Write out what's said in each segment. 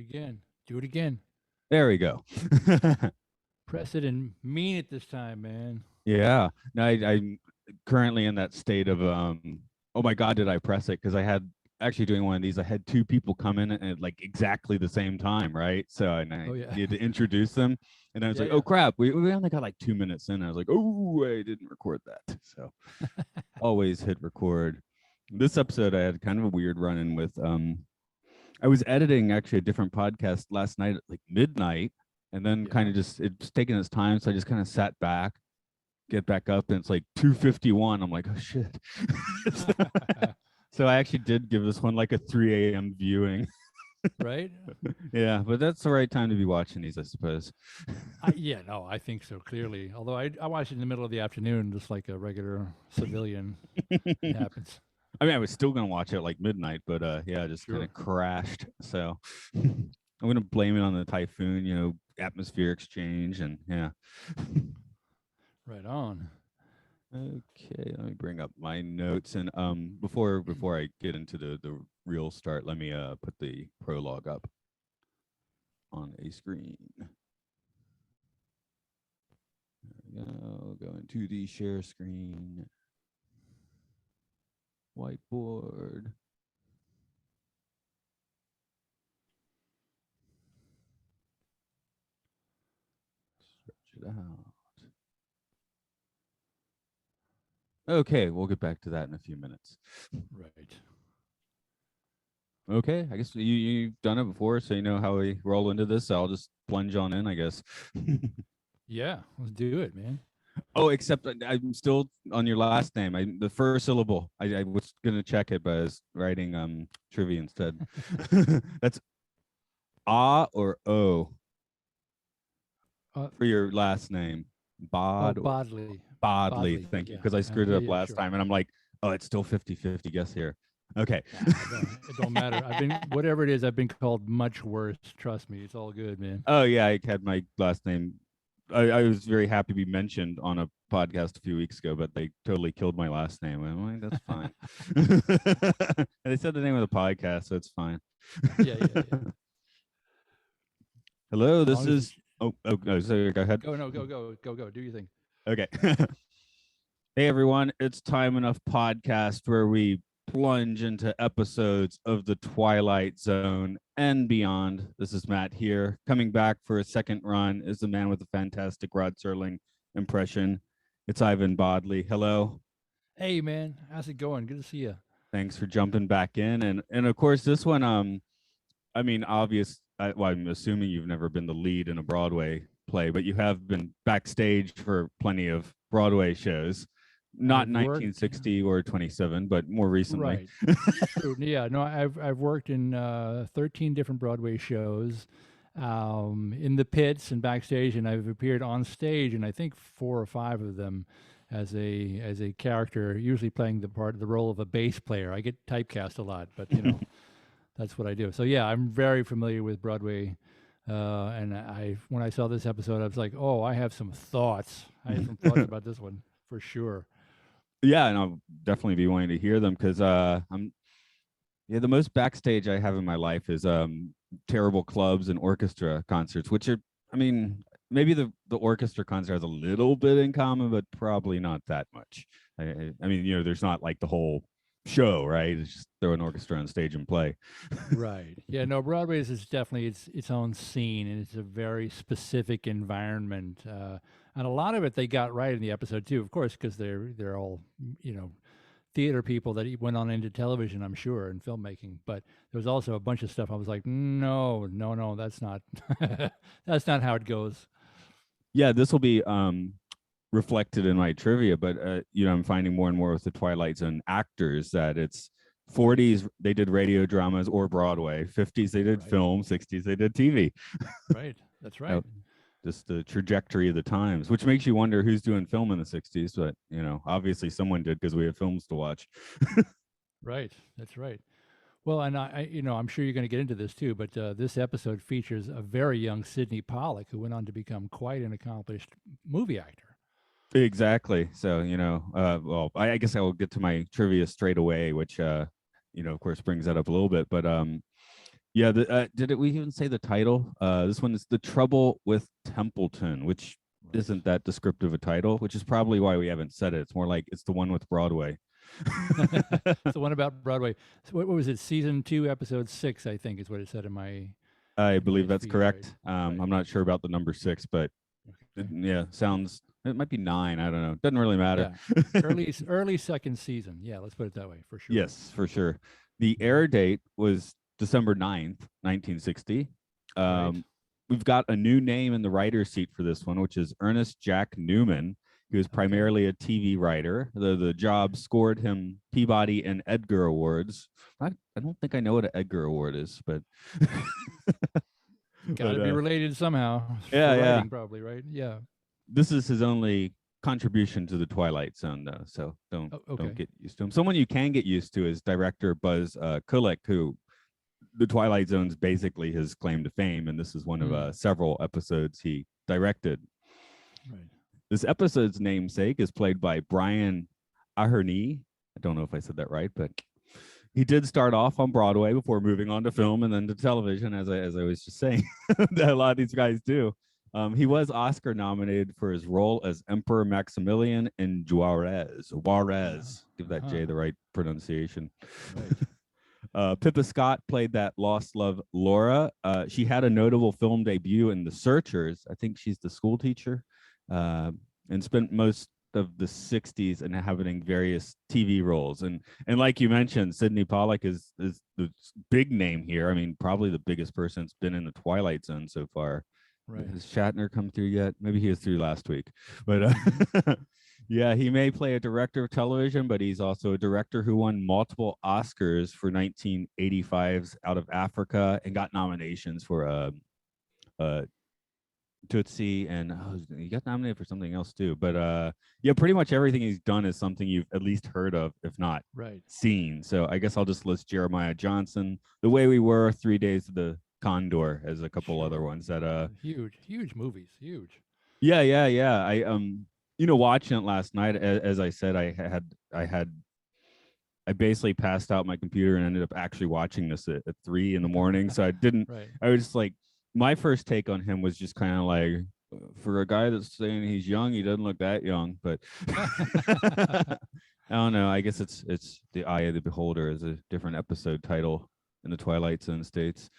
again. Do it again. There we go. Press it and mean it this time, man. Yeah. No, I'm currently in that state of oh my God, did I press it? Because I had actually doing one of these, I had two people come in at like exactly the same time, right? So and I needed to introduce them. And I was like, oh crap, we only got like 2 minutes in. I was like, oh, I didn't record that. So always hit record. This episode I had kind of a weird run-in with I was editing actually a different podcast last night at like midnight, and then kind of just it's taking its time. So I just kind of sat back, get back up, and it's like 2:51. I'm like, oh shit. So I actually did give this one like a 3 a.m. viewing. Right? Yeah, but that's the right time to be watching these, I suppose. I think so, clearly. Although I watched it in the middle of the afternoon, just like a regular civilian. It happens. I mean, I was still going to watch it like midnight, but yeah, just kind of crashed. So I'm going to blame it on the typhoon, atmosphere exchange, and yeah. Right on. Okay, let me bring up my notes. And before I get into the real start, let me put the prologue up on a screen. There we go. Go into the share screen. Whiteboard. Stretch it out. Okay, we'll get back to that in a few minutes. Right. Okay, I guess you've done it before, so you know how we roll into this. So I'll just plunge on in, I guess. Yeah, let's do it, man. Oh, except I'm still on your last name. The first syllable. I was gonna check it, but I was writing trivia instead. That's or O for your last name. Bodley. Bodley. Thank you, because I screwed it up last time, and I'm like, oh, it's still 50-50 guess here. Okay. It don't matter. Whatever it is, I've been called much worse. Trust me, it's all good, man. Oh yeah, I had my last name. I was very happy to be mentioned on a podcast a few weeks ago, but they totally killed my last name. I'm like, that's fine. And they said the name of the podcast, so it's fine. Yeah. Hello, this is. Oh, no, so go ahead. Go. Do your thing. Okay. Hey everyone, it's Time Enough Podcast, where we plunge into episodes of the Twilight Zone and beyond. This is Matt here. Coming back for a second run is the man with the fantastic Rod Serling impression. It's Ivan Bodley. Hello. Hey man, how's it going? Good to see you. Thanks for jumping back in. And of course this one, I mean, I'm assuming you've never been the lead in a Broadway play, but you have been backstage for plenty of Broadway shows. Not 1960 or 27, but more recently. Right. Yeah. No, I've worked in 13 different Broadway shows, in the pits and backstage, and I've appeared on stage, and I think 4 or 5 of them as a character, usually playing the role of a bass player. I get typecast a lot, but that's what I do. So yeah, I'm very familiar with Broadway. And when I saw this episode, I was like, oh, I have some thoughts. I have some thoughts about this one for sure. Yeah, and I'll definitely be wanting to hear them because the most backstage I have in my life is terrible clubs and orchestra concerts, which are, I mean, maybe the orchestra concert has a little bit in common, but probably not that much. I mean, there's not like the whole show, right? It's just throw an orchestra on stage and play. Right. Yeah, no, Broadway's is definitely its own scene, and it's a very specific environment. And a lot of it they got right in the episode too, of course, because they're all theater people that went on into television, I'm sure, and filmmaking. But there was also a bunch of stuff I was like, no, that's not that's not how it goes. Yeah, this will be reflected in my trivia, but I'm finding more and more with the Twilight Zone actors that it's 40s they did radio dramas or Broadway, 50s they did film, 60s they did TV. Right, that's right. Just the trajectory of the times, which makes you wonder who's doing film in the 60s, but obviously someone did because we have films to watch. Right, that's right. Well, and I'm sure you're going to get into this too, but this episode features a very young Sidney Pollack, who went on to become quite an accomplished movie actor. Exactly. So, well, I guess I will get to my trivia straight away, which, of course, brings that up a little bit. But Yeah, we even say the title? This one is The Trouble with Templeton, which isn't that descriptive a title, which is probably why we haven't said it. It's more like it's the one with Broadway. It's the one about Broadway. So what was it? Season 2, episode 6, I think is what it said in my. I believe that's feed, correct. right? I'm not sure about the number 6, but yeah, sounds. It might be 9. I don't know. Doesn't really matter. Yeah. early second season. Yeah, let's put it that way for sure. Yes, for sure. The air date was December 9th, 1960. Right. We've got a new name in the writer's seat for this one, which is Ernest Jack Newman. He was primarily a TV writer. The job scored him Peabody and Edgar Awards. I don't think I know what an Edgar Award is, but got to be related somehow. Yeah, yeah. Writing, probably, right? Yeah. This is his only contribution to the Twilight Zone, though, so don't get used to him. Someone you can get used to is director Buzz Kulick, who the Twilight Zone's basically his claim to fame, and this is one of several episodes he directed. Right. This episode's namesake is played by Brian Aherney. I don't know if I said that right, but he did start off on Broadway before moving on to film and then to television, as I was just saying. A lot of these guys do. He was Oscar nominated for his role as Emperor Maximilian in Juarez. Give that J the right pronunciation. Right. Pippa Scott played that lost love Laura. She had a notable film debut in The Searchers. I think she's the school teacher, and spent most of the 60s inhabiting various TV roles. And like you mentioned, Sidney Pollack is the big name here. I mean, probably the biggest person that's been in the Twilight Zone so far. Right. Has Shatner come through yet? Maybe he was through last week. But yeah, he may play a director of television, but he's also a director who won multiple Oscars for 1985's Out of Africa and got nominations for Tootsie, and he got nominated for something else too. But yeah, pretty much everything he's done is something you've at least heard of, if not seen. So I guess I'll just list Jeremiah Johnson, The Way We Were, 3 Days of the Condor, as a couple other ones that huge movies, huge. Yeah. I watching it last night, as I said, I basically passed out my computer and ended up actually watching this at 3 in the morning. So I didn't. I was just like, my first take on him was just kind of like, for a guy that's saying he's young, he doesn't look that young. But I don't know. I guess it's the eye of the beholder is a different episode title in the Twilight Zone states.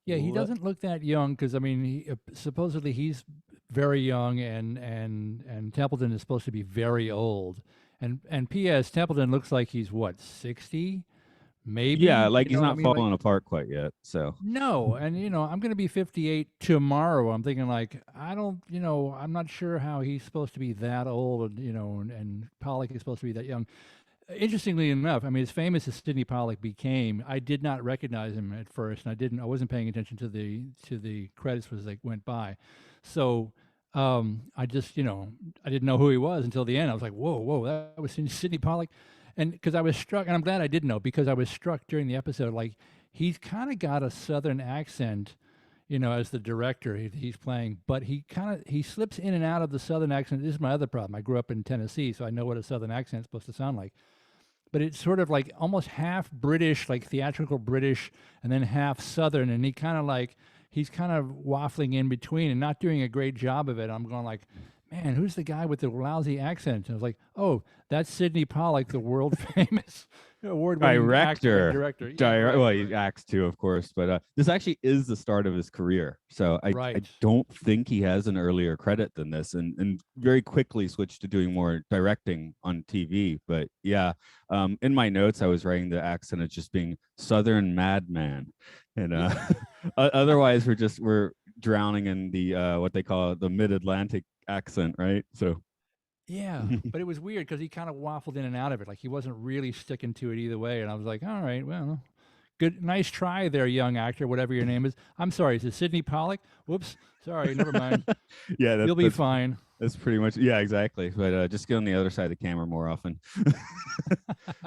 Yeah, he doesn't look that young because I mean, supposedly he's very young, and Templeton is supposed to be very old. And P.S. Templeton looks like he's what, 60? Maybe. Yeah, like he's not falling apart quite yet. So no, and I'm going to be 58 tomorrow. I'm thinking like I'm not sure how he's supposed to be that old, and Pollock is supposed to be that young. Interestingly enough, I mean, as famous as Sidney Pollack became, I did not recognize him at first, and I wasn't paying attention to the credits as they went by. So I just, I didn't know who he was until the end. I was like, whoa, that was Sidney Pollack. And because I was struck, and I'm glad I did know, because I was struck during the episode, like he's kind of got a Southern accent, as the director he's playing, but he slips in and out of the Southern accent. This is my other problem. I grew up in Tennessee, so I know what a Southern accent is supposed to sound like. But it's sort of like almost half British, like theatrical British, and then half Southern. And he's kind of waffling in between and not doing a great job of it. I'm going like, man, who's the guy with the lousy accent? And I was like, oh, that's Sidney Pollack, the world famous award-winning director. Yeah, well, he acts too, of course, but this actually is the start of his career. So I don't think he has an earlier credit than this, and very quickly switched to doing more directing on TV. But yeah, in my notes, I was writing the accent as just being Southern madman, and otherwise we're drowning in the what they call the mid-Atlantic accent, right? So yeah, but it was weird because he kind of waffled in and out of it. Like he wasn't really sticking to it either way. And I was like, all right, well, good, nice try there, young actor, whatever your name is. I'm sorry, is it Sidney Pollack? Whoops, sorry, never mind. Yeah, you'll be fine. That's pretty much, yeah, exactly. But just get on the other side of the camera more often.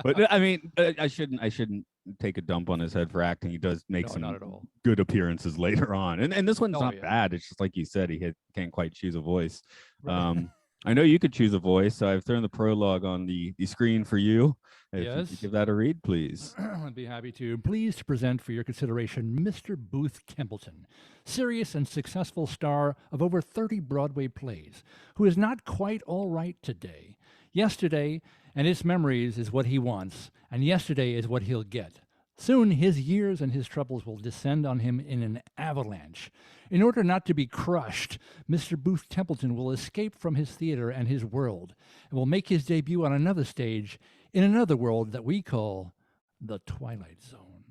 But I mean, I shouldn't take a dump on his head for acting. He does make some good appearances later on, and this one's not bad. It's just like you said, he can't quite choose a voice. Right. I know you could choose a voice, so I've thrown the prologue on the screen for you. If you could Yes. give that a read, please. I'd be happy to. Pleased to present for your consideration Mr. Booth Templeton, serious and successful star of over 30 Broadway plays, who is not quite all right today. Yesterday and its memories is what he wants, and yesterday is what he'll get. Soon his years and his troubles will descend on him in an avalanche. In order not to be crushed, Mr. Booth Templeton will escape from his theater and his world, and will make his debut on another stage in another world that we call the Twilight Zone.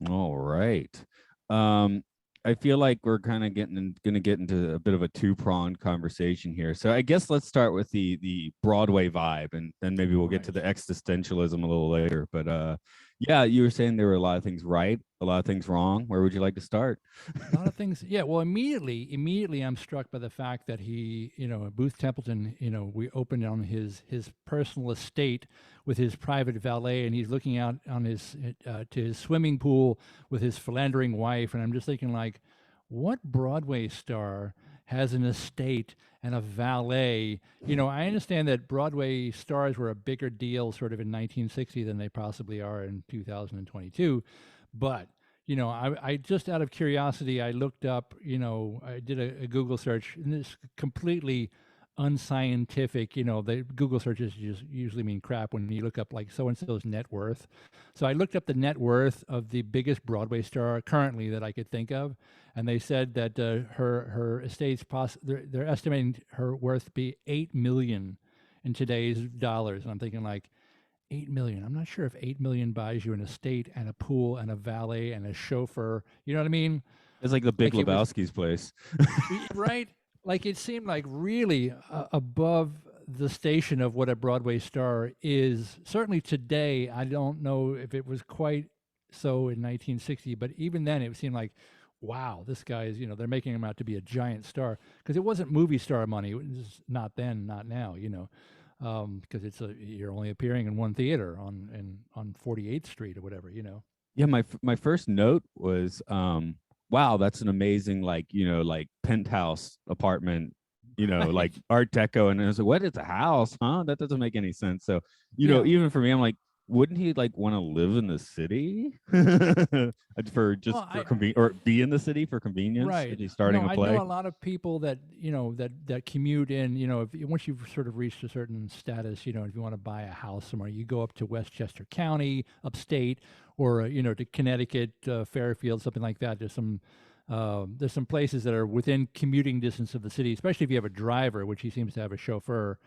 All right. I feel like we're kind of going to get into a bit of a two-pronged conversation here. So I guess let's start with the Broadway vibe, and then maybe we'll get to the existentialism a little later. But yeah, you were saying there were a lot of things right, a lot of things wrong. Where would you like to start? A lot of things. Yeah. Well, immediately, I'm struck by the fact that he, Booth Templeton, we opened on his personal estate with his private valet, and he's looking out on his to his swimming pool with his philandering wife, and I'm just thinking, like, what Broadway star has an estate and a valet? I understand that Broadway stars were a bigger deal sort of in 1960 than they possibly are in 2022, but I just out of curiosity, I looked up, I did a Google search, and it's completely unscientific. The Google searches just usually mean crap when you look up like so and so's net worth. So I looked up the net worth of the biggest Broadway star currently that I could think of, and they said that her estate's they're estimating her worth to be $8 million in today's dollars. And I'm thinking, like, 8 million. I'm not sure if 8 million buys you an estate and a pool and a valet and a chauffeur. You know what I mean? It's like the Big Lebowski's place. Right? Like, it seemed like really above the station of what a Broadway star is. Certainly today, I don't know if it was quite so in 1960, but even then it seemed like, wow, this guy is, they're making him out to be a giant star, because it wasn't movie star money. It was not then, not now, because you're only appearing in one theater on 48th Street or whatever. Yeah, my first note was, wow, that's an amazing like penthouse apartment, Right. like Art Deco, and I was like, what is a house? Huh? That doesn't make any sense. So even for me, I'm like, wouldn't he like want to live in the city for or be in the city for convenience? Right. If he's starting a play. I know a lot of people that that commute in. Once you've sort of reached a certain status, if you want to buy a house somewhere, you go up to Westchester County, upstate, or to Connecticut, Fairfield, something like that. There's some places that are within commuting distance of the city, especially if you have a driver, which he seems to have a chauffeur,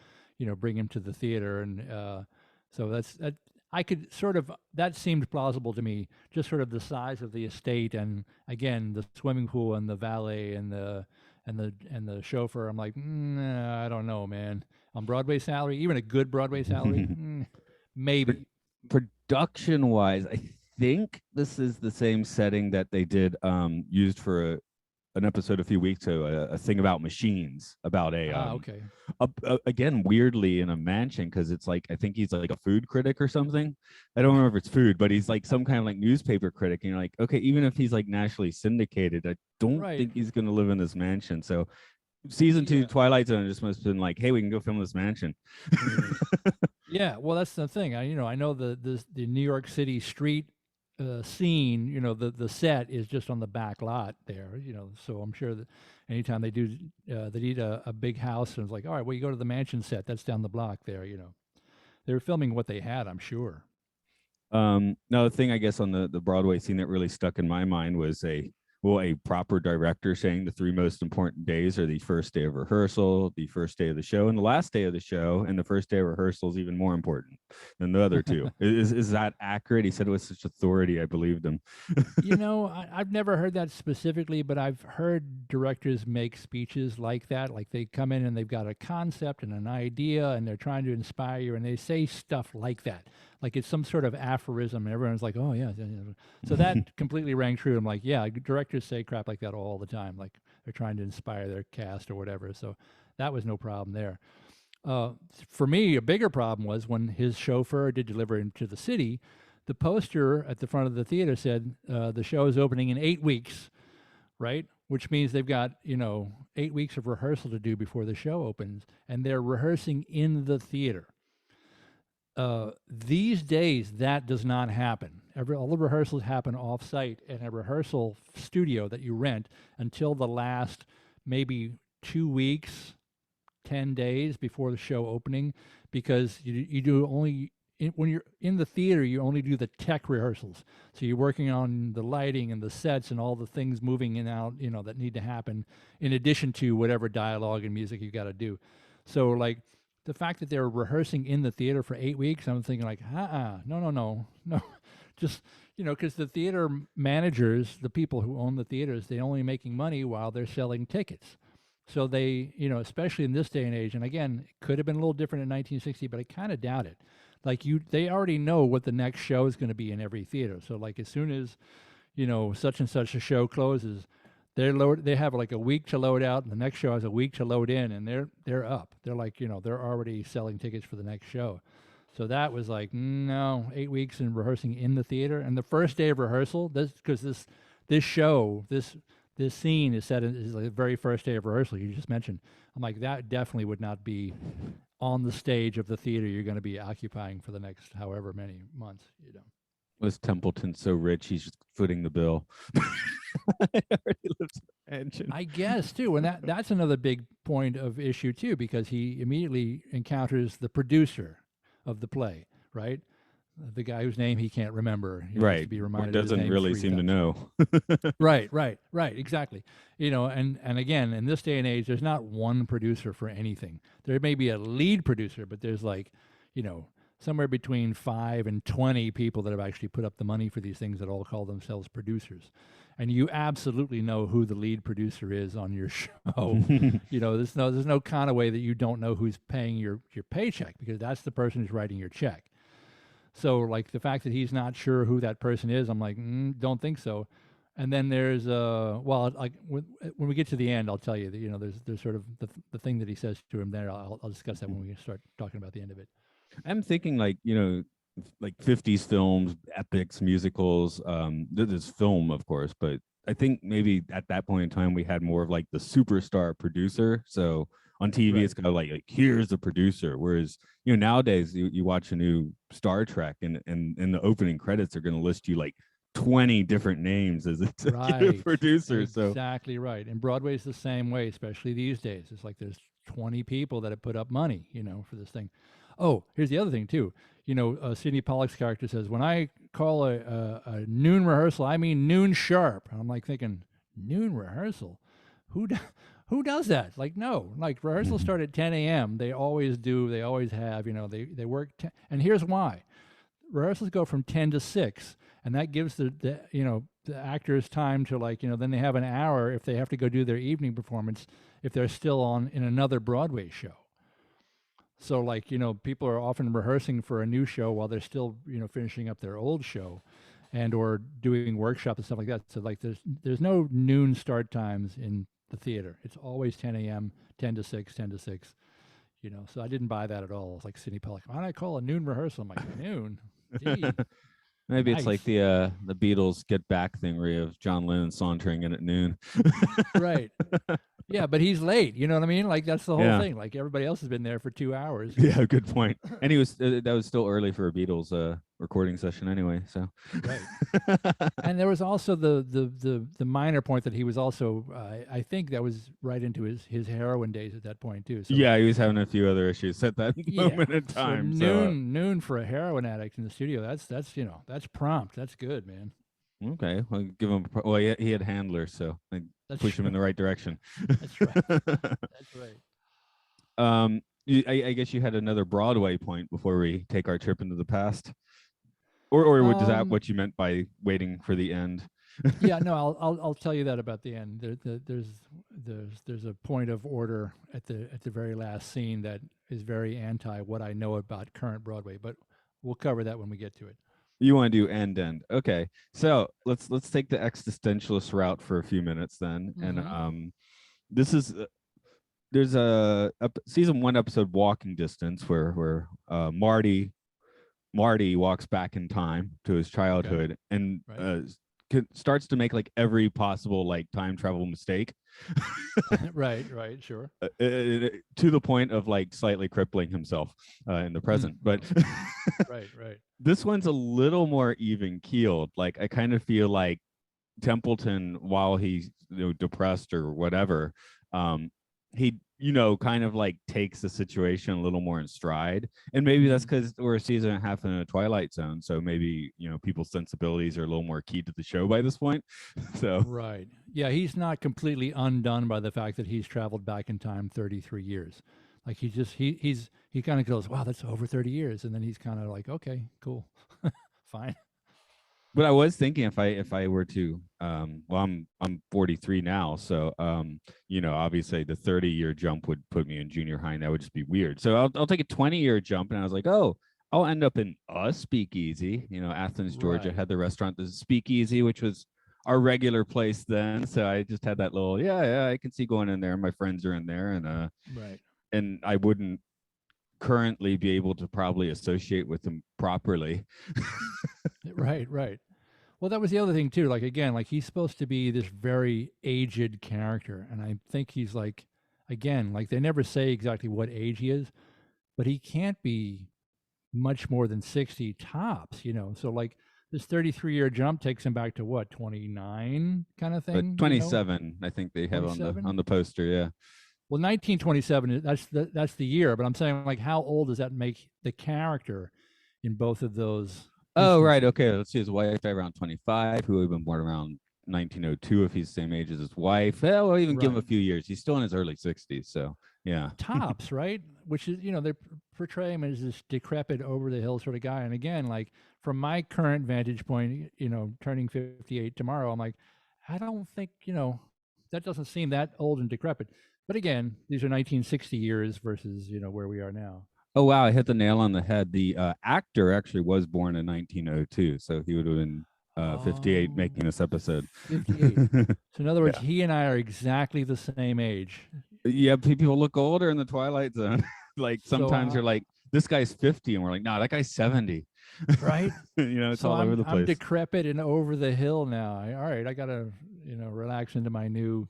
bring him to the theater, and so that. I could sort of, that seemed plausible to me, just sort of the size of the estate, and again the swimming pool and the valet and the chauffeur. I'm like, I don't know, man. On Broadway salary, even a good Broadway salary, maybe. Production wise, I think this is the same setting that they did used for an episode a few weeks ago, a thing about machines, about again, weirdly in a mansion, because it's like, I think he's like a food critic or something. I don't remember if it's food, but he's like some kind of like newspaper critic, and you're like, okay, even if he's like nationally syndicated, I don't think he's going to live in this mansion. So season 2 Twilight Zone just must have been like, hey, we can go film this mansion. Yeah, well, that's the thing. I know the New York City street scene, the set is just on the back lot there, so I'm sure that anytime they need a big house, and it's like, all right, well, you go to the mansion set, that's down the block there. They were filming what they had, I'm sure. No, the thing I guess on the Broadway scene that really stuck in my mind was a proper director saying the 3 most important days are the first day of rehearsal, the first day of the show, and the last day of the show. And the first day of rehearsal is even more important than the other 2. Is that accurate? He said it with such authority, I believed him. I've never heard that specifically, but I've heard directors make speeches like that. Like, they come in and they've got a concept and an idea, and they're trying to inspire you, and they say stuff like that. Like it's some sort of aphorism, and everyone's like, oh, yeah. So that completely rang true. I'm like, yeah, directors say crap like that all the time. Like, they're trying to inspire their cast or whatever. So that was no problem there. For me, a bigger problem was when his chauffeur did deliver him to the city. The poster at the front of the theater said, the show is opening in 8 weeks. right? Which means they've got, 8 weeks of rehearsal to do before the show opens, and they're rehearsing in the theater. These days, that does not happen. All the rehearsals happen off-site in a rehearsal studio that you rent until the last maybe 2 weeks, 10 days before the show opening, because you do only when you're in the theater, you only do the tech rehearsals. So you're working on the lighting and the sets and all the things moving in and out, that need to happen in addition to whatever dialogue and music you got to do. So like the fact that they're rehearsing in the theater for 8 weeks, I'm thinking like, no, just because the theater managers, the people who own the theaters, they're only making money while they're selling tickets. So they, especially in this day and age, and again, it could have been a little different in 1960, but I kind of doubt it. Like they already know what the next show is going to be in every theater. So like as soon as, such and such a show closes, they have like a week to load out, and the next show has a week to load in, and they're up. They're like, they're already selling tickets for the next show. So that was like, no, 8 weeks in rehearsing in the theater. And the first day of rehearsal, this scene is set is like the very first day of rehearsal you just mentioned. I'm like, that definitely would not be on the stage of the theater you're going to be occupying for the next however many months. Was Templeton so rich he's just footing the bill? He already lives in the mansion. I guess too, and that's another big point of issue too, because he immediately encounters the producer of the play, right? The guy whose name he can't remember. He right. To be reminded doesn't really seem to know. Right, exactly. And again, in this day and age, there's not one producer for anything. There may be a lead producer, but there's like, somewhere between 5 and 20 people that have actually put up the money for these things that all call themselves producers. And you absolutely know who the lead producer is on your show. There's no kind of way that you don't know who's paying your paycheck, because that's the person who's writing your check. So like the fact that he's not sure who that person is, I'm like, don't think so. And then there's like when we get to the end, I'll tell you that there's sort of the thing that he says to him there. I'll discuss that when we start talking about the end of it. I'm thinking like like 50s films, epics, musicals. There's film, of course, but I think maybe at that point in time we had more of like the superstar producer. So on TV, right. It's kind of like here's the producer. Whereas nowadays you watch a new Star Trek and in the opening credits they're going to list you like 20 different names as executive producer. Exactly right. And Broadway's the same way, especially these days. It's like there's 20 people that have put up money, for this thing. Oh, here's the other thing too. Sidney Pollack's character says, when I call a noon rehearsal, I mean noon sharp. And I'm like thinking, noon rehearsal? Who does that? Like, no, like rehearsals start at 10 a.m. They always do. They always have, they work. And here's why. Rehearsals go from 10 to 6. And that gives the actors time to then they have an hour if they have to go do their evening performance, if they're still in another Broadway show. So like, people are often rehearsing for a new show while they're still, finishing up their old show and or doing workshops and stuff like that. So like there's no noon start times in the theater. It's always 10 a.m., 10 to 6, 10 to 6. So I didn't buy that at all. It's like Sidney Pollack. Why don't I call a noon rehearsal? I'm like, noon? Gee. Maybe it's like the Beatles Get Back thing where you have John Lennon sauntering in at noon. Right. Yeah, but he's late. You know what I mean? Like that's the whole thing. Like everybody else has been there for 2 hours. Yeah, good point. And he was that was still early for a Beatles recording session anyway. So right. And there was also the minor point that he was also I think that was right into his heroin days at that point too. So, yeah, he was having a few other issues at that moment in time. So noon for a heroin addict in the studio. That's prompt. That's good, man. Okay, well, give him. Well, he had handlers, so push him in the right direction. That's right. That's right. I guess you had another Broadway point before we take our trip into the past, or is that what you meant by waiting for the end? Yeah, no, I'll tell you that about the end. There's a point of order at the very last scene that is very anti what I know about current Broadway, but we'll cover that when we get to it. You want to do end. Okay. So let's take the existentialist route for a few minutes then. Mm-hmm. And this is there's a season 1 episode Walking Distance where Marty walks back in time to his childhood, and starts to make like every possible like time travel mistake. Right, sure. To the point of like slightly crippling himself in the present. But right. This one's a little more even keeled. Like I kind of feel like Templeton, while he's depressed or whatever, he kind of like takes the situation a little more in stride. And maybe that's because we're a season and a half in a Twilight Zone, so maybe people's sensibilities are a little more keyed to the show by this point. So right, yeah, he's not completely undone by the fact that he's traveled back in time 33 years. Like he kind of goes, wow, that's over 30 years, and then he's kind of like, okay, cool, fine. But I was thinking if I were to well, I'm 43 now, so obviously the 30-year jump would put me in junior high, and that would just be weird. So I'll take a 20-year jump, and I was like, oh, I'll end up in a speakeasy. Athens, Georgia Right. had the restaurant, the Speakeasy, which was our regular place then. So I just had that little, yeah, I can see going in there. My friends are in there, Right. and I wouldn't currently be able to probably associate with them properly. Right. Well, that was the other thing too. Like again, like he's supposed to be this very aged character, and I think he's like, again, like they never say exactly what age he is, but he can't be much more than 60 tops. So like this 33-year jump takes him back to what, 29 kind of But thing. 27, I think they have 27. on the poster. Yeah. Well, 1927. That's the year, but I'm saying like how old does that make the character in both of those? Oh, right. Instances? Okay. Let's see. His wife around 25, who would have been born around 1902 if he's the same age as his wife. Well, we'll even give him a Right. few years. He's still in his early 60s. So, yeah. Tops, right? Which is, they portray him as this decrepit, over the hill sort of guy. And again, like from my current vantage point, turning 58 tomorrow, I'm like, I don't think, that doesn't seem that old and decrepit. But again, these are 1960 years versus, where we are now. Oh, wow. I hit the nail on the head. The actor actually was born in 1902. So he would have been 58 making this episode. 58. So in other words, Yeah. he and I are exactly the same age. Yeah, people look older in the Twilight Zone. Like sometimes you're like, this guy's 50, and we're like, no, that guy's 70. Right. It's So all over the I'm place. decrepit and over the hill now. All right, I gotta relax into my new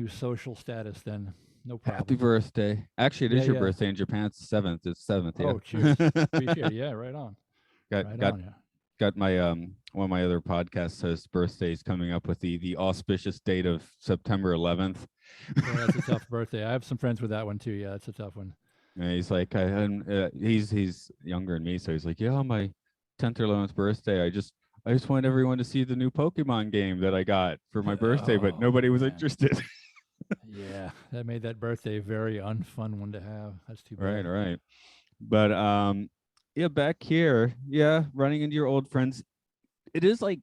social status then. No problem. Happy birthday. Actually, it is your birthday in Japan. It's 7th. It's 7th. Yeah. Oh, cheers. Appreciate it. Yeah, right on. Got my one of my other podcast hosts' birthdays coming up with the auspicious date of September 11th. Yeah, that's a tough birthday. I have some friends with that one too. Yeah, that's a tough one. And he's like, he's younger than me, so he's like, yeah, on my 10th or 11th birthday, I just want everyone to see the new Pokemon game that I got for my birthday, but nobody was interested. Yeah, that made that birthday a very unfun one to have. That's too bad. Right. But yeah, back here, yeah, running into your old friends. It is like,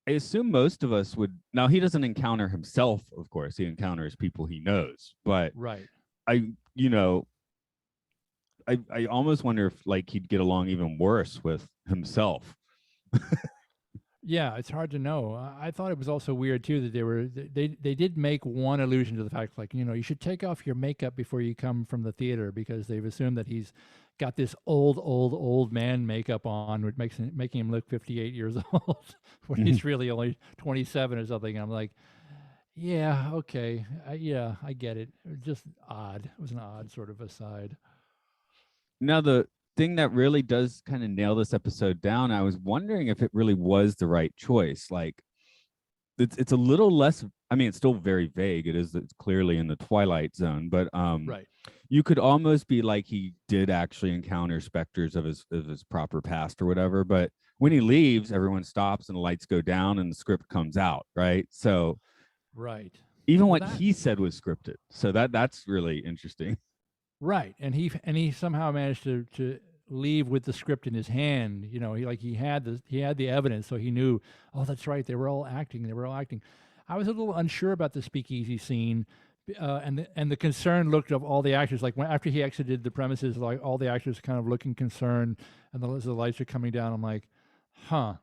I assume most of us would. Now he doesn't encounter himself, of course. He encounters people he knows. But right. I almost wonder if like he'd get along even worse with himself. Yeah, it's hard to know. I thought it was also weird too that they did make one allusion to the fact, like, you should take off your makeup before you come from the theater, because they've assumed that he's got this old man makeup on, which making him look 58 years old when he's really only 27 or something. I'm like, yeah, okay, yeah, I get it. It was just odd. It was an odd sort of aside. Now the thing that really does kind of nail this episode down, I was wondering if it really was the right choice. Like it's a little less, I mean, it's still very vague. It's clearly in the Twilight Zone, but right. You could almost be like he did actually encounter specters of his proper past or whatever. But when he leaves, everyone stops and the lights go down and the script comes out, right? So right. Even what he said was scripted. So that's really interesting. Right, and he somehow managed to leave with the script in his hand. He had the evidence, so he knew. Oh, that's right. They were all acting. I was a little unsure about the speakeasy scene, and the concerned look of all the actors. Like after he exited the premises, like all the actors kind of looking concerned, and the lights are coming down. I'm like, huh,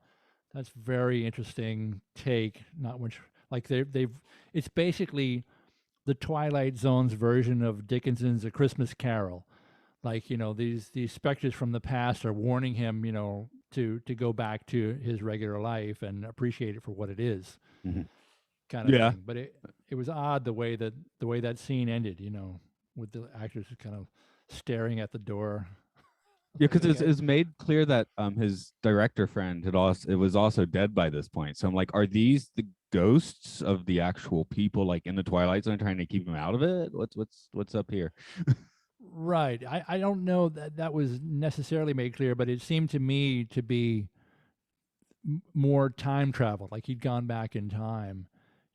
that's very interesting take. Not much like they've. It's basically the Twilight Zone's version of Dickinson's A Christmas Carol. Like, these specters from the past are warning him, to go back to his regular life and appreciate it for what it is, Mm-hmm. kind of Yeah. thing. But it was odd the way that scene ended, with the actors kind of staring at the door. Yeah, Like, because okay, it's made clear that his director friend it was also dead by this point. So I'm like, are these the ghosts of the actual people like in the Twilight Zone trying to keep him out of it? What's up here? right. I don't know that that was necessarily made clear, but it seemed to me to be more time travel, like he'd gone back in time,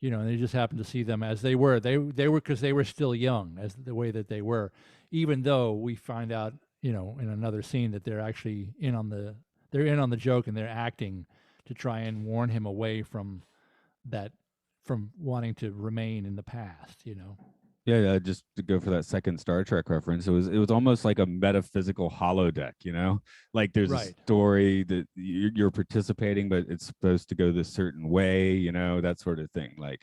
and they just happened to see them as they were. They were because they were still young, as the way that they were, even though we find out, in another scene that they're actually they're in on the joke and they're acting to try and warn him away from that, from wanting to remain in the past. Yeah, yeah, just to go for that second Star Trek reference, it was almost like a metaphysical holodeck, like there's a Right. story that you're participating, but it's supposed to go this certain way, that sort of thing. Like,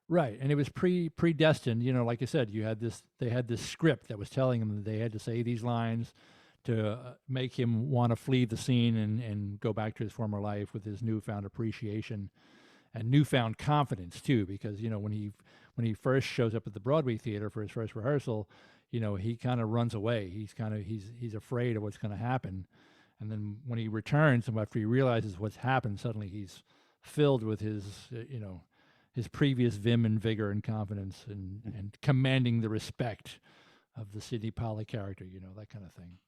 Right, and it was predestined. Like I said, they had this script that was telling them that they had to say these lines to make him want to flee the scene and go back to his former life with his newfound appreciation and newfound confidence too. Because when he first shows up at the Broadway theater for his first rehearsal, he kind of runs away. He's afraid of what's going to happen, and then when he returns and after he realizes what's happened, suddenly he's filled with his previous vim and vigor and confidence and commanding the respect of the Sidney Pollack character, that kind of thing.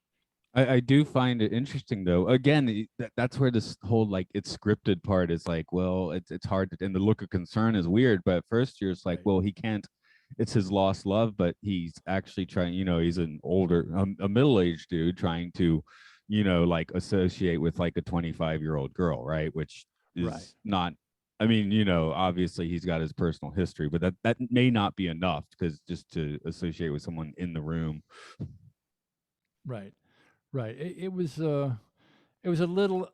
I do find it interesting though. Again, that's where this whole like it's scripted part is like, well, it's hard to, and the look of concern is weird. But at first, you're just like, Right. well, he can't. It's his lost love, but he's actually trying. He's an older, a middle-aged dude trying to, like associate with like a 25-year-old girl, right? Which Right. is not. I mean, obviously he's got his personal history, but that may not be enough because just to associate with someone in the room. Right. Right. It was a little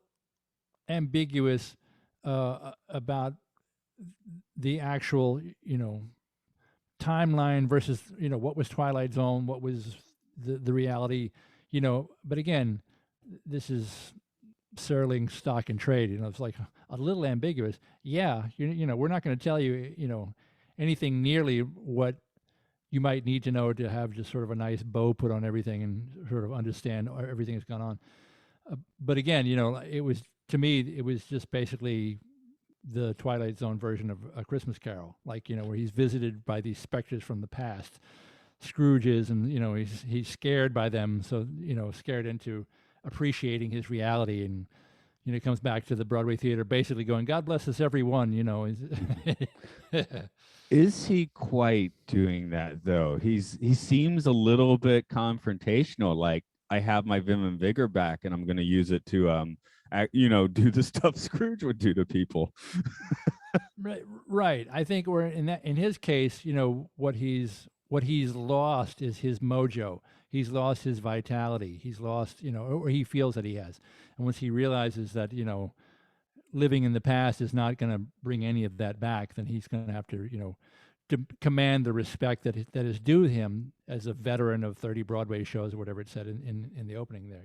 ambiguous about the actual, timeline versus, what was Twilight Zone, what was the reality, but again, this is Serling stock and trade. It's like a little ambiguous. Yeah, we're not going to tell you, anything nearly what you might need to know to have just sort of a nice bow put on everything and sort of understand everything that's gone on. But again, it was, to me, it was just basically the Twilight Zone version of A Christmas Carol, like, where he's visited by these specters from the past. Scrooge is, and he's scared by them, so scared into appreciating his reality, and comes back to the Broadway theater, basically going, "God bless us, everyone." Is he quite doing that though? He seems a little bit confrontational. Like, I have my vim and vigor back, and I'm going to use it to do the stuff Scrooge would do to people. Right, right. I think we're in his case, what he's lost is his mojo. He's lost his vitality. He's lost, or he feels that he has. And once he realizes that, living in the past is not going to bring any of that back, then he's going to have to, to command the respect that is due him as a veteran of 30 Broadway shows or whatever it said in the opening there.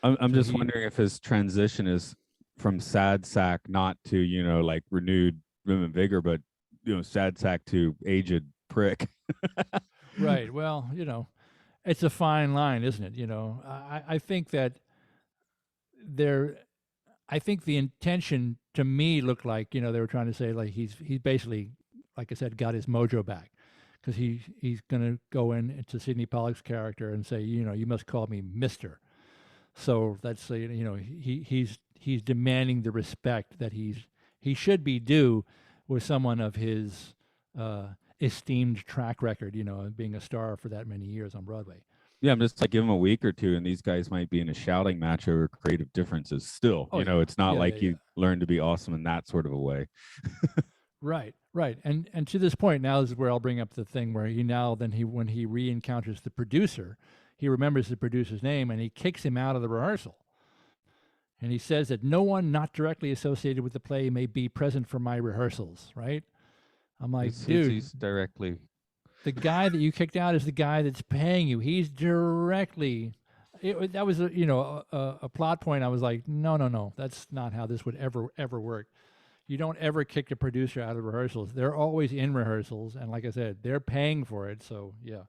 I'm So just wondering if his transition is from sad sack not to like renewed vim and vigor, but sad sack to aged prick. right. Well, it's a fine line, isn't it? I think that there. I think the intention to me looked like, they were trying to say like he's basically, like I said, got his mojo back, because he's going to go into Sidney Pollack's character and say, you must call me Mister. So that's he's demanding the respect that he should be due with someone of his esteemed track record, being a star for that many years on Broadway. Yeah, I'm just like, give them a week or two, and these guys might be in a shouting match over creative differences. Still, Oh yeah, it's not yeah, yeah, like yeah. you learn to be awesome in that sort of a way. Right, right. And to this point, now is where I'll bring up the thing where when he re-encounters the producer, he remembers the producer's name and he kicks him out of the rehearsal. And he says that no one not directly associated with the play may be present for my rehearsals, right? I'm like, dude, He's directly. the guy that you kicked out is the guy that's paying you. He's directly that was a plot point. I was like, no, that's not how this would ever work. You don't ever kick a producer out of rehearsals. They're always in rehearsals, and like I said, they're paying for it. So yeah.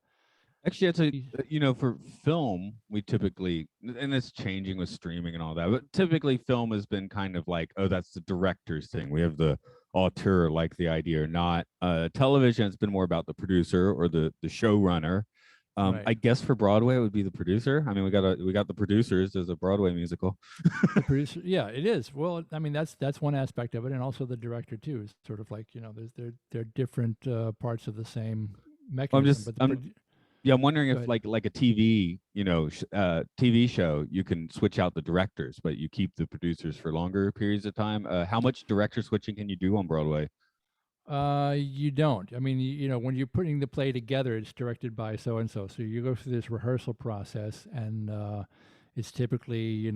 Actually, it's for film, we typically, and it's changing with streaming and all that, but typically film has been kind of like, oh, that's the director's thing. We have the auteur, like the idea or not. Television, it's been more about the producer or the showrunner. Right. I guess for Broadway, it would be the producer. I mean, we got the producers. There's a Broadway musical. The producer, yeah, it is. Well, I mean, that's one aspect of it, and also the director too. Is sort of like they're different parts of the same mechanism. But I'm wondering if like a TV, TV show, you can switch out the directors, but you keep the producers for longer periods of time. How much director switching can you do on Broadway? You don't. I mean, when you're putting the play together, it's directed by so and so. So you go through this rehearsal process, and it's typically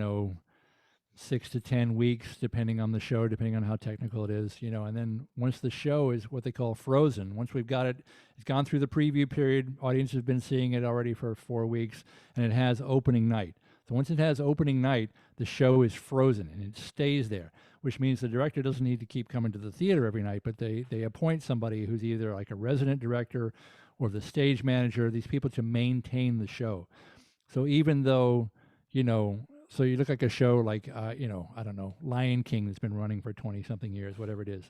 6 to 10 weeks, depending on the show, depending on how technical it is, and then once the show is what they call frozen, once we've got it, it's gone through the preview period, audience has been seeing it already for 4 weeks, and it has opening night. So once it has opening night, the show is frozen and it stays there, which means the director doesn't need to keep coming to the theater every night, but they appoint somebody who's either like a resident director or the stage manager, these people to maintain the show. So even though, so you look like a show like, I don't know, Lion King that's been running for 20-something years, whatever it is.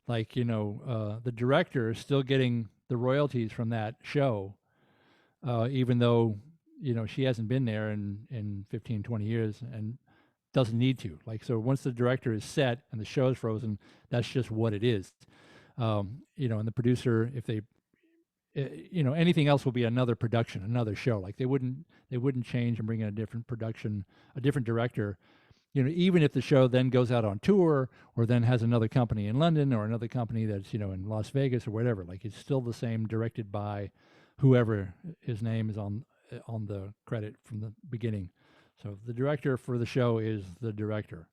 Like, the director is still getting the royalties from that show, even though, she hasn't been there in 15, 20 years and doesn't need to. Like, so once the director is set and the show is frozen, that's just what it is. And the producer, if they anything else will be another production, another show. Like they wouldn't change and bring in a different production, a different director. Even if the show then goes out on tour or then has another company in London or another company that's in Las Vegas or whatever. Like it's still the same, directed by whoever his name is on the credit from the beginning. So the director for the show is the director.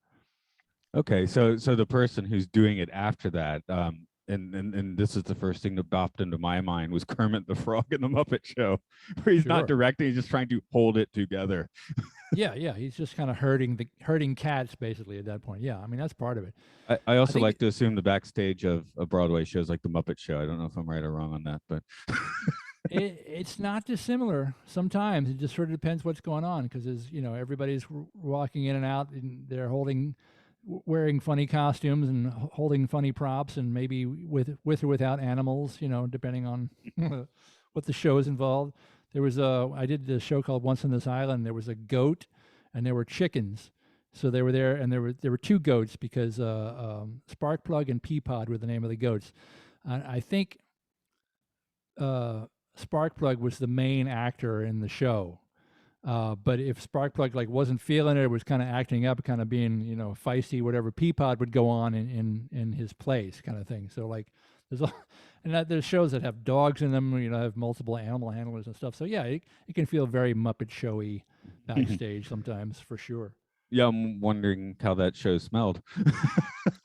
Okay, so the person who's doing it after that, and this is the first thing that popped into my mind, was Kermit the Frog in the Muppet Show, where he's not directing, he's just trying to hold it together. yeah, he's just kind of herding cats basically at that point. Yeah, I mean that's part of it. I also like to assume the backstage of Broadway shows like the Muppet Show. I don't know if I'm right or wrong on that, but it's not dissimilar. Sometimes it just sort of depends what's going on, because as everybody's walking in and out, and they're wearing funny costumes and holding funny props, and maybe with or without animals, depending on what the show is involved. There was I did a show called Once on This Island. There was a goat and there were chickens. So they were there, and there were 2 goats, because Sparkplug and Peapod were the name of the goats. I think Sparkplug was the main actor in the show. But if Sparkplug wasn't feeling it, was kind of acting up, kind of being feisty, whatever, Peapod would go on in his place, kind of thing. So there's shows that have dogs in them, have multiple animal handlers and stuff. So yeah, it can feel very Muppet Showy backstage sometimes, for sure. Yeah, I'm wondering how that show smelled.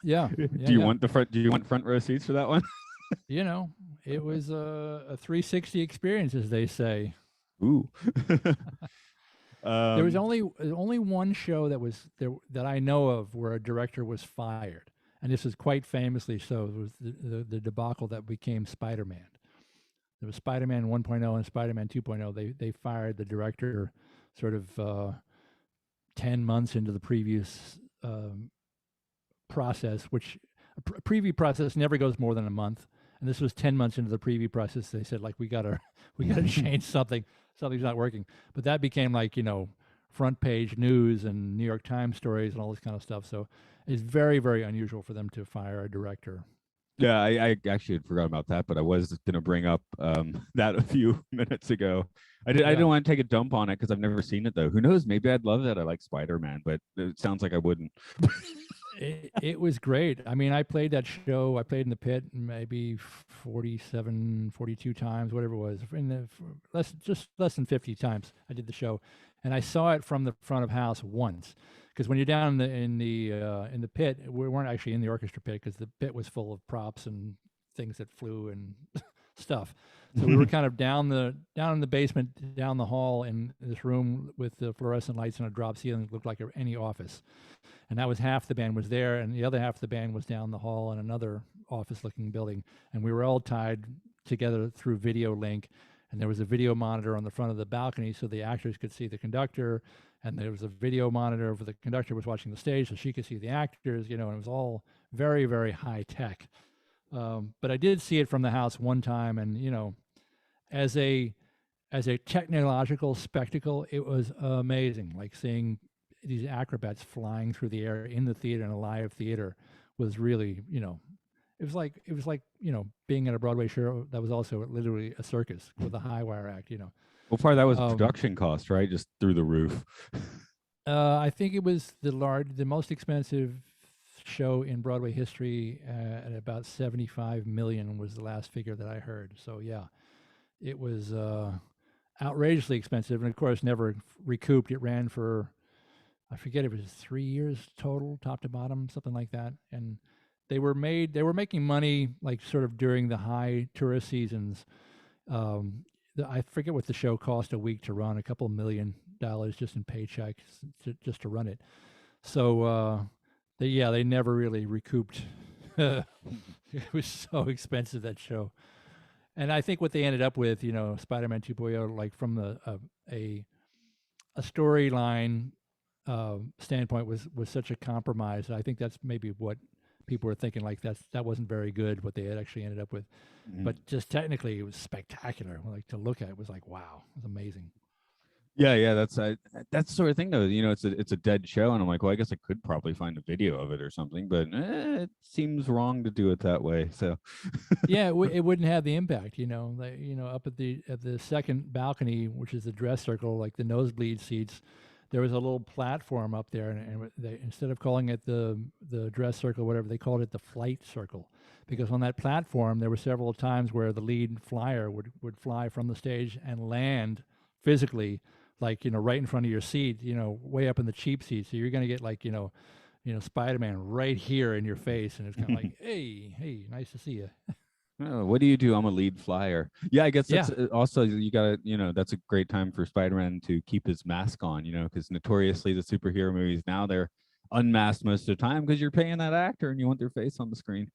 Yeah. Do you want front row seats for that one? It was a 360 experience, as they say. Ooh. There was only one show that I know of where a director was fired, and this is quite famously so. It was the debacle that became Spider-Man. There was Spider-Man 1.0 and Spider-Man 2.0. They fired the director sort of 10 months into the previous process, which a preview process never goes more than a month. And this was 10 months into the preview process. They said, we gotta change something. Something's not working. But that became front page news and New York Times stories and all this kind of stuff. So it's very, very unusual for them to fire a director. Yeah, I actually had forgotten about that, but I was going to bring up that a few minutes ago. I didn't want to take a dump on it because I've never seen it, though. Who knows? Maybe I'd love that. I like Spider-Man, but it sounds like I wouldn't. It was great. I mean, I played that show. I played in the pit maybe 47, 42 times, whatever it was. Less than 50 times I did the show, and I saw it from the front of house once. Because when you're down in the pit, we weren't actually in the orchestra pit, because the pit was full of props and things that flew and stuff. So we were kind of down in the basement, down the hall, in this room with the fluorescent lights and a drop ceiling that looked like any office. And that was half the band was there, and the other half of the band was down the hall in another office-looking building. And we were all tied together through video link. And there was a video monitor on the front of the balcony so the actors could see the conductor. And there was a video monitor where the conductor was watching the stage so she could see the actors, and it was all very, very high tech. But I did see it from the house one time, and, as a technological spectacle, it was amazing. Like seeing these acrobats flying through the air in the theater, in a live theater, was really, it was like being at a Broadway show that was also literally a circus with a high wire act. Well, part of that was production cost, right? Just through the roof. I think it was the most expensive show in Broadway history, at about $75 million was the last figure that I heard. So yeah, it was outrageously expensive, and of course never recouped. It ran for, I forget, it was 3 years total, top to bottom, something like that. And they were making money like sort of during the high tourist seasons. I forget what the show cost a week to run, a couple $1 million just in paychecks just to run it. So they never really recouped. It was so expensive, that show. And I think what they ended up with, Spider-Man 2.0, like from a storyline standpoint, was such a compromise. I think that's maybe what people were thinking, like that wasn't very good what they had actually ended up with. Mm-hmm. But just technically, it was spectacular. Like to look at it was like, wow, it was amazing. Yeah, that's the sort of thing though. It's a dead show, and I'm like, well, I guess I could probably find a video of it or something, but it seems wrong to do it that way. So yeah, it wouldn't have the impact. Up at the second balcony, which is the dress circle, like the nosebleed seats, there was a little platform up there, and they, instead of calling it the dress circle or whatever, they called it the flight circle, because on that platform there were several times where the lead flyer would fly from the stage and land physically, like, right in front of your seat, way up in the cheap seat. So you're going to get like, Spider-Man right here in your face. And it's kind of like, hey, nice to see you. Oh, what do you do? I'm a lead flyer. Yeah, I guess that's also, you got to, that's a great time for Spider-Man to keep his mask on, because notoriously the superhero movies now, they're unmasked most of the time because you're paying that actor and you want their face on the screen.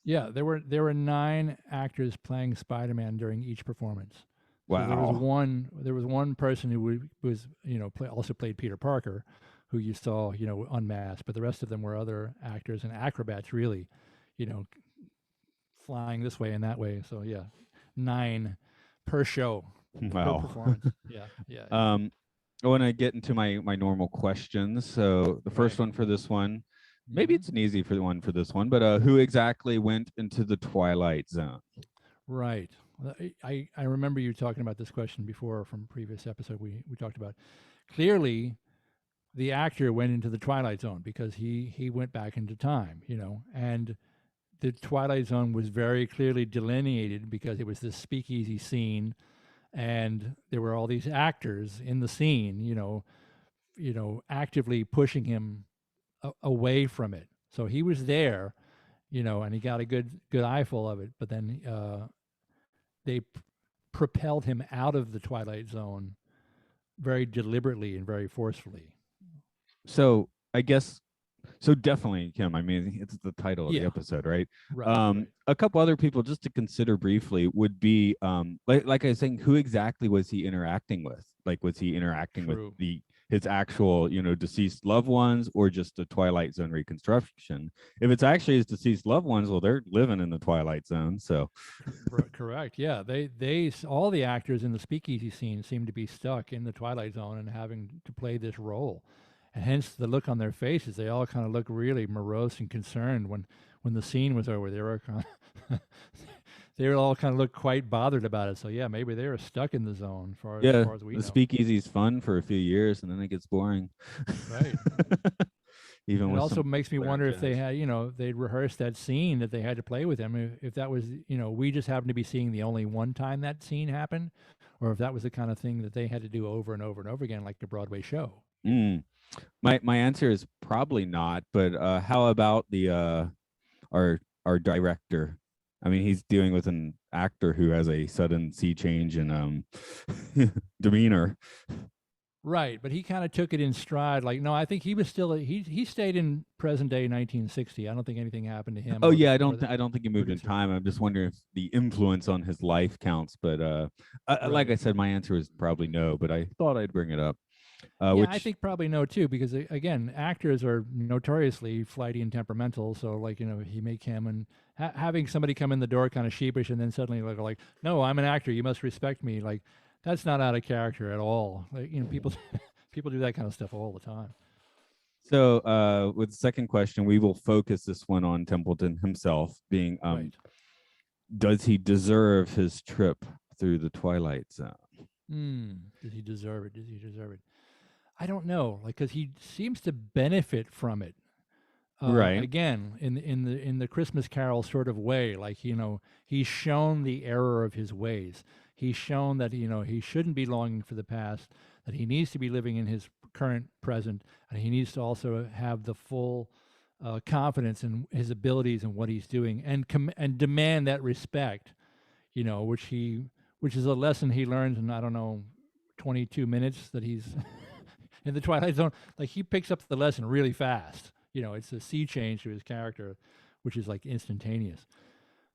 Yeah, there were 9 actors playing Spider-Man during each performance. Wow. So there was one person who was also played Peter Parker, who you saw unmasked, but the rest of them were other actors and acrobats, really, flying this way and that way. So yeah, 9 per show. Wow. Per performance. Yeah. I want to get into my normal questions. So the first one for this one, maybe it's an easy one for this one, but who exactly went into the Twilight Zone? Right. I remember you talking about this question before from previous episode we talked about. Clearly, the actor went into the Twilight Zone because he went back into time, and the Twilight Zone was very clearly delineated because it was this speakeasy scene, and there were all these actors in the scene, actively pushing him away from it. So he was there, and he got a good eyeful of it, but then they propelled him out of the Twilight Zone very deliberately and very forcefully. So I guess, definitely Kim. I mean, it's the title of the episode, right? Right. A couple other people just to consider briefly would be, like I was saying, who exactly was he interacting with? Like, was he interacting with his actual, deceased loved ones, or just a Twilight Zone reconstruction? If it's actually his deceased loved ones, well, they're living in the Twilight Zone. So correct. Yeah. They all the actors in the speakeasy scene seem to be stuck in the Twilight Zone and having to play this role. And hence the look on their faces. They all kind of look really morose and concerned when the scene was over. They were kind of they were all kind of looked quite bothered about it. So yeah, maybe they were stuck in the zone as far as we know. The speakeasy's fun for a few years, and then it gets boring. Right. Even it also makes me wonder if they had, they'd rehearsed that scene that they had to play with him. If that was, we just happened to be seeing the only one time that scene happened, or if that was the kind of thing that they had to do over and over and over again, like the Broadway show. My answer is probably not. But how about the our director? I mean, he's dealing with an actor who has a sudden sea change in demeanor. Right, but he kind of took it in stride. Like, no, I think he was still he stayed in present day 1960. I don't think anything happened to him. Oh or yeah, the I don't think he moved in producer. time. I'm just wondering if the influence on his life counts. But like Right. I said, my answer is probably no. But I thought I'd bring it up. Yeah, I Which think probably no too, because again, actors are notoriously flighty and temperamental. So, like, he may come and having somebody come in the door kind of sheepish, and then suddenly like, no, I'm an actor, you must respect me. Like, that's not out of character at all. Like, people people do that kind of stuff all the time. so with the second question, we will focus this one on Templeton himself, being Right. does he deserve his trip through the Twilight Zone? Does he deserve it? Does he deserve it? I don't know. Like, because he seems to benefit from it. Right. Again, in the Christmas Carol sort of way, like, he's shown the error of his ways. He's shown that he shouldn't be longing for the past, that he needs to be living in his current present, and he needs to also have the full confidence in his abilities and what he's doing, and demand that respect. Which is a lesson he learns in, I don't know, 22 minutes that he's in the Twilight Zone. Like, he picks up the lesson really fast. It's a sea change to his character, which is like instantaneous.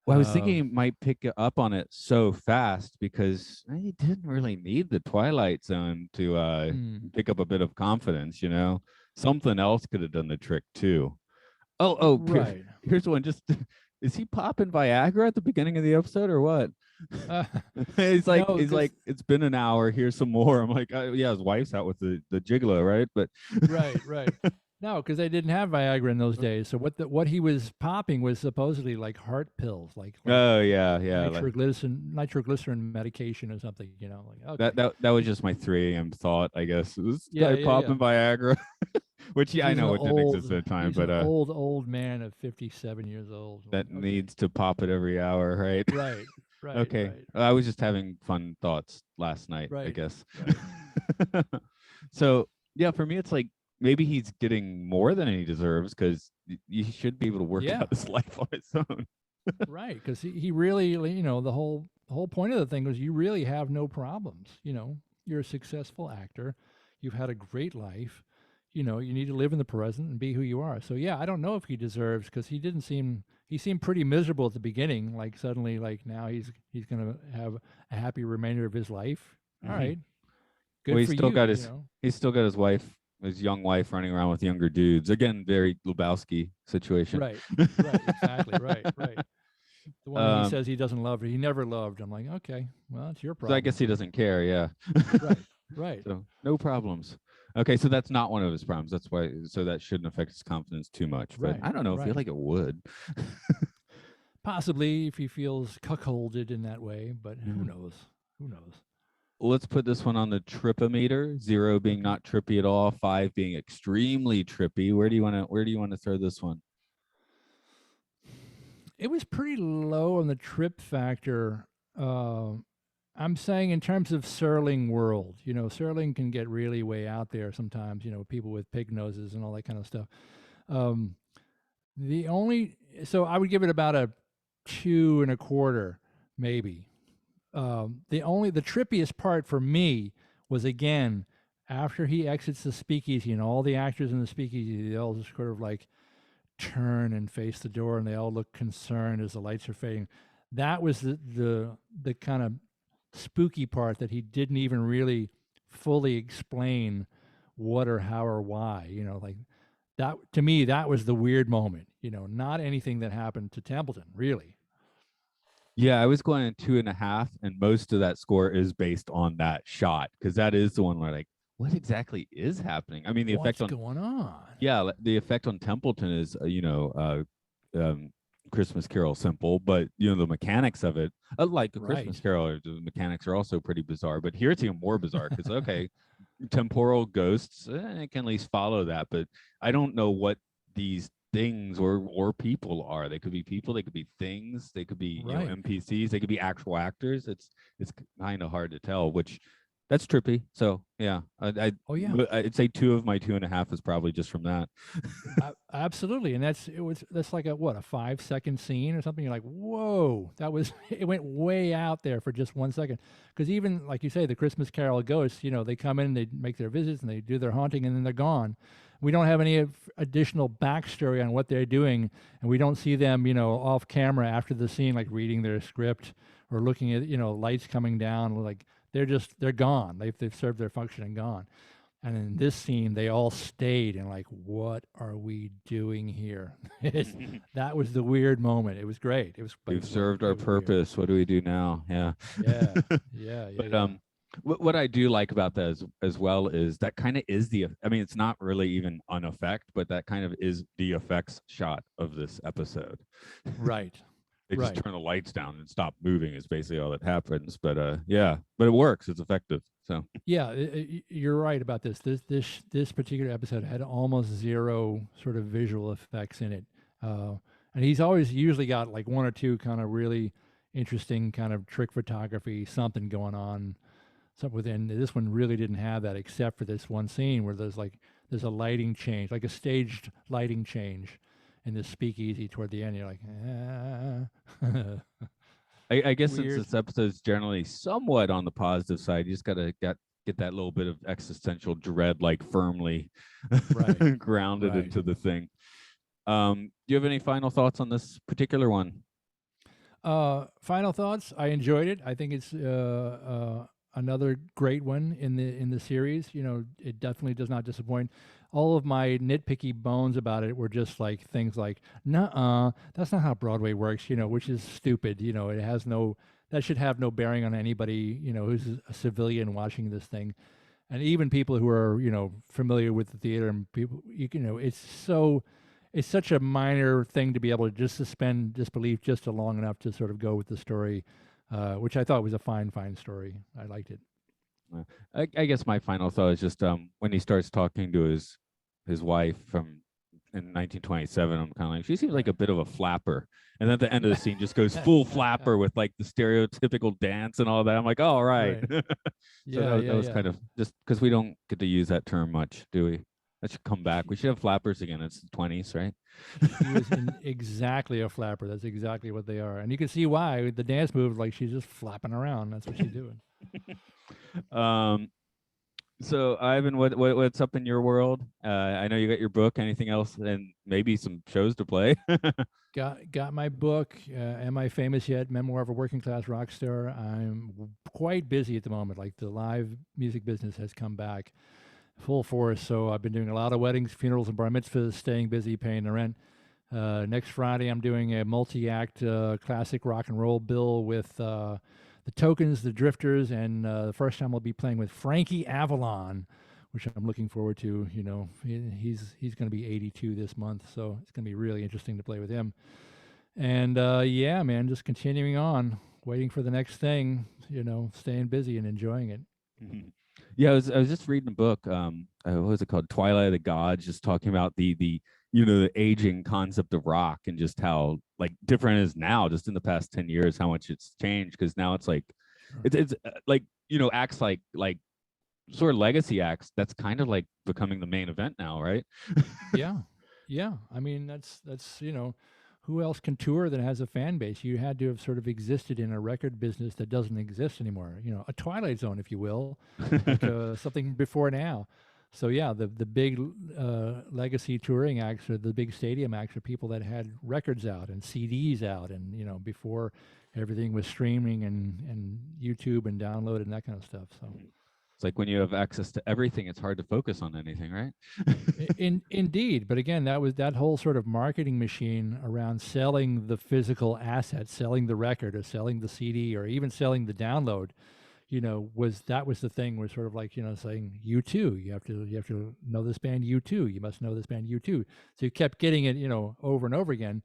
Well, I was thinking he might pick up on it so fast because he didn't really need the Twilight Zone to pick up a bit of confidence. Something else could have done the trick too. Right. Here's one. Just is he popping Viagra at the beginning of the episode or what? he's like, No, it's been an hour. Here's some more. I'm like, yeah, his wife's out with the gigolo, right? But right. No, because they didn't have Viagra in those days. So what he was popping was supposedly like heart pills, like oh yeah, nitroglycerin medication or something. Like, okay. that was just my 3 a.m. thought, I guess. This guy Yeah. popping Viagra, which I know it didn't exist at the time, He's but an old man of 57 years old. that Okay. needs to pop it every hour, right? Right. Okay. Right. I was just having fun thoughts last night, I Right. guess. Right. So yeah, for me, it's like maybe he's getting more than he deserves because he should be able to work out his life on his own. Right, because he really, the whole point of the thing was you really have no problems. You're a successful actor. You've had a great life. You need to live in the present and be who you are. So yeah, I don't know if he deserves, because he seemed pretty miserable at the beginning. Like, suddenly, like, now he's gonna have a happy remainder of his life. All right, good Well, for you. He's still got his wife, his young wife, running around with younger dudes. Again, very Lebowski situation. Right, exactly, right. The one he says he doesn't love her, he never loved. I'm like, okay, well, it's your problem. So I guess he doesn't care. Yeah. Right. So no problems. Okay, so that's not one of his problems. That's why. So that shouldn't affect his confidence too much. But I don't know. I feel like it would. Possibly, if he feels cuckolded in that way, but who knows? Let's put this one on the tripometer. 0 being not trippy at all, 5 being extremely trippy. Where do you want to throw this one? It was pretty low on the trip factor. I'm saying in terms of Serling world, Serling can get really way out there sometimes, people with pig noses and all that kind of stuff. So I would give it about a 2.25, maybe. The trippiest part for me was, again, after he exits the speakeasy and all the actors in the speakeasy, they all just sort of like turn and face the door, and they all look concerned as the lights are fading. That was the kind of spooky part, that he didn't even really fully explain what or how or why. Like, that, to me, that was the weird moment. Not anything that happened to Templeton, really. Yeah, I was going 2.5, and most of that score is based on that shot, because that is the one where, like, what exactly is happening? I mean, What's going on? Yeah, the effect on Templeton is, Christmas Carol simple, but the mechanics of it, like a Christmas Carol, the mechanics are also pretty bizarre. But here it's even more bizarre because okay, temporal ghosts, I can at least follow that, but I don't know what these things or people are. They could be people, they could be things, they could be NPCs, they could be actual actors. It's kind of hard to tell, which That's trippy. So yeah, Oh yeah. I'd say 2 of my 2.5 is probably just from that. Absolutely, and that's like a 5 second scene or something. You're like, whoa, that was it went way out there for just 1 second. Because even like you say, the Christmas Carol ghosts, they come in, they make their visits, and they do their haunting, and then they're gone. We don't have any additional backstory on what they're doing, and we don't see them, off camera after the scene, like reading their script or looking at, lights coming down. Like they're gone. They've served their function and gone. And in this scene, they all stayed and like, what are we doing here? That was the weird moment. It was great. We've served our purpose. What do we do now? Yeah. Yeah, yeah, yeah. But yeah. What I do like about that as well is that kind of is I mean, it's not really even an effect, but that kind of is the effects shot of this episode. Right. They just turn the lights down and stop moving is basically all that happens. But yeah, but it works. It's effective. So yeah, you're right about this. This particular episode had almost zero sort of visual effects in it, and he's always usually got like one or two kind of really interesting kind of trick photography, something going on. Something within this one really didn't have that, except for this one scene where there's a lighting change, like a staged lighting change, in this speakeasy toward the end. You're like, I guess since this episode is generally somewhat on the positive side, you just gotta get that little bit of existential dread, like firmly grounded into the thing. Do you have any final thoughts on this particular one? Final thoughts. I enjoyed it. I think it's another great one in the series. It definitely does not disappoint. All of my nitpicky bones about it were just like things like, "Nuh-uh, that's not how Broadway works," which is stupid. It has that should have no bearing on anybody, who's a civilian watching this thing, and even people who are, familiar with the theater and people, it's such a minor thing to be able to just suspend disbelief just long enough to sort of go with the story, which I thought was a fine story. I liked it. I guess my final thought is just when he starts talking to his wife from in 1927, I'm kind of like, she seems like a bit of a flapper. And then at the end of the scene just goes full flapper with like the stereotypical dance and all that. I'm like, oh, right. So that was kind of just because we don't get to use that term much, do we? That should come back. We should have flappers again. It's the 20s, right? She was exactly a flapper. That's exactly what they are. And you can see why. The dance moves, like she's just flapping around. That's what she's doing. So Ivan, what's up in your world? I know you got your book. Anything else, and maybe some shows to play? got my book. Am I Famous Yet? Memoir of a Working Class Rock Star. I'm quite busy at the moment. Like the live music business has come back full force. So I've been doing a lot of weddings, funerals, and bar mitzvahs, staying busy, paying the rent. Next Friday, I'm doing a multi-act classic rock and roll bill with the Tokens, the Drifters, and the first time I'll be playing with Frankie Avalon, which I'm looking forward to. He's going to be 82 this month, so it's going to be really interesting to play with him. And yeah, man, just continuing on, waiting for the next thing. Staying busy and enjoying it. Mm-hmm. Yeah, I was just reading a book. What was it called? Twilight of the Gods, just talking about the aging concept of rock and just how like different it is now, just in the past 10 years, how much it's changed. Because now it's like, it's like acts like sort of legacy acts. That's kind of like becoming the main event now, right? Yeah. I mean, that's who else can tour that has a fan base? You had to have sort of existed in a record business that doesn't exist anymore. A Twilight Zone, if you will, like something before now. So yeah, the big legacy touring acts or the big stadium acts are people that had records out and CDs out, and before everything was streaming and YouTube and downloaded and that kind of stuff. So it's like when you have access to everything, it's hard to focus on anything, right? Indeed, but again, that was that whole sort of marketing machine around selling the physical asset, selling the record, or selling the CD, or even selling the download. Was the thing was sort of like, saying U2, you have to know this band U2, you must know this band U2. So you kept getting it, over and over again.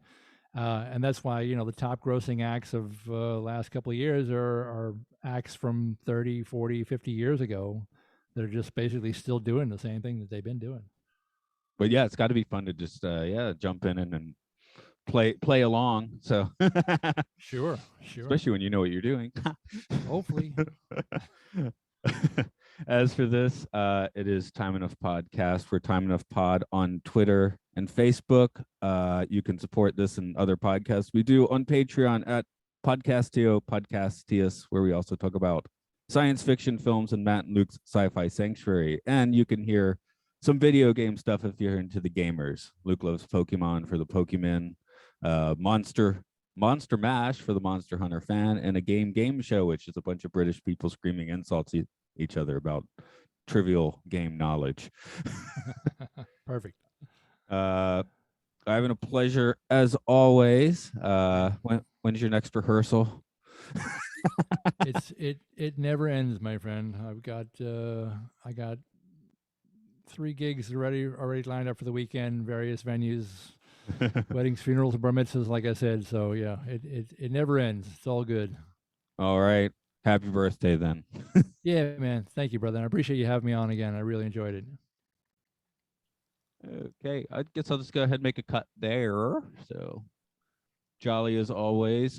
And that's why, the top grossing acts of last couple of years are acts from 30, 40, 50 years ago. They're just basically still doing the same thing that they've been doing. But yeah, it's got to be fun to just, jump in and play along. So sure. Especially when you know what you're doing. Hopefully. As for this, it is Time Enough Podcast. We're Time Enough Pod on Twitter and Facebook. You can support this and other podcasts we do on Patreon at Podcastio, Podcastius, where we also talk about science fiction films and Matt and Luke's Sci-Fi Sanctuary. And you can hear some video game stuff if you're into the gamers. Luke loves Pokemon for the Pokemon, Monster Mash for the Monster Hunter fan, and a game show, which is a bunch of British people screaming insults each other about trivial game knowledge. Perfect. Ivan, a pleasure as always. When's your next rehearsal? It never ends, my friend. I got 3 gigs already lined up for the weekend, various venues, weddings, funerals, bar mitzvahs, like I said. So yeah, it never ends. It's all good. All right. Happy birthday then. Yeah, man. Thank you, brother. I appreciate you having me on again. I really enjoyed it. Okay. I guess I'll just go ahead and make a cut there. So jolly as always.